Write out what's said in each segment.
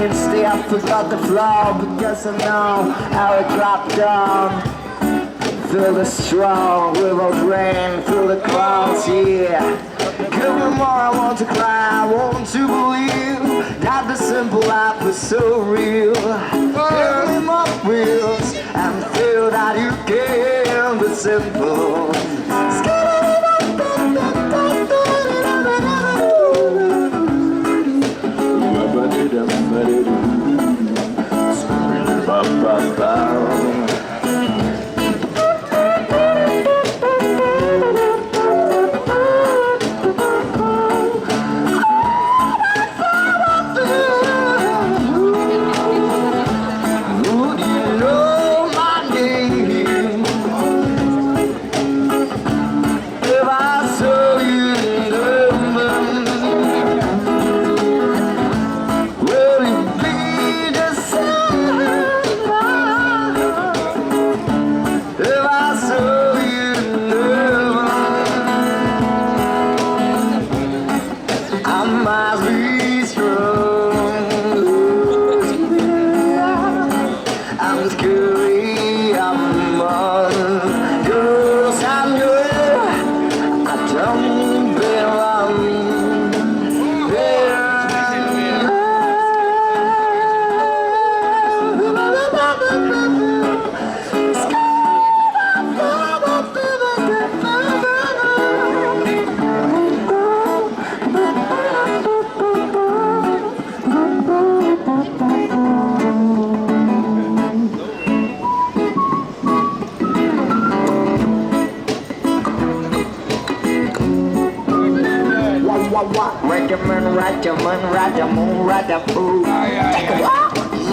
can't stay up without the flow, because I know how it dropped down. Feel the strong without rain, feel the clouds, yeah. Give me more, I want to cry, I want to believe that the simple life is so real. Give me more wheels and feel that you can be simple.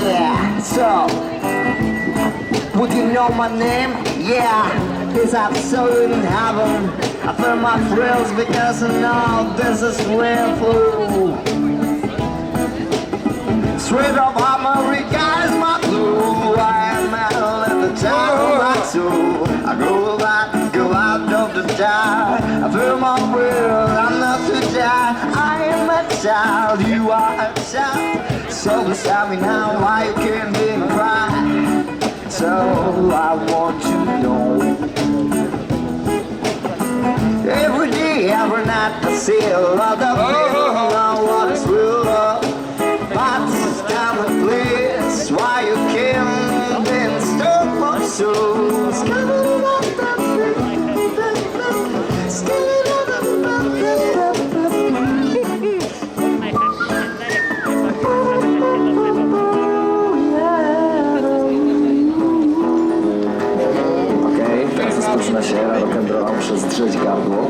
Yeah, so would you know my name? Yeah, it's absolute in heaven. I feel my thrills because I know this is real food. Straight up America is my blue. I am metal at the time of my soul. I go out of the dark. I feel my will, I'm not to die. I am a child, you are a child. So beside me now, why you can't make me cry? So I want to know. Every day, every night, I see a lot of people know what is real love. But this time and place, why you can't then stop my soul. Rozpoczyna się rock'n'roll przez drzeć gardło.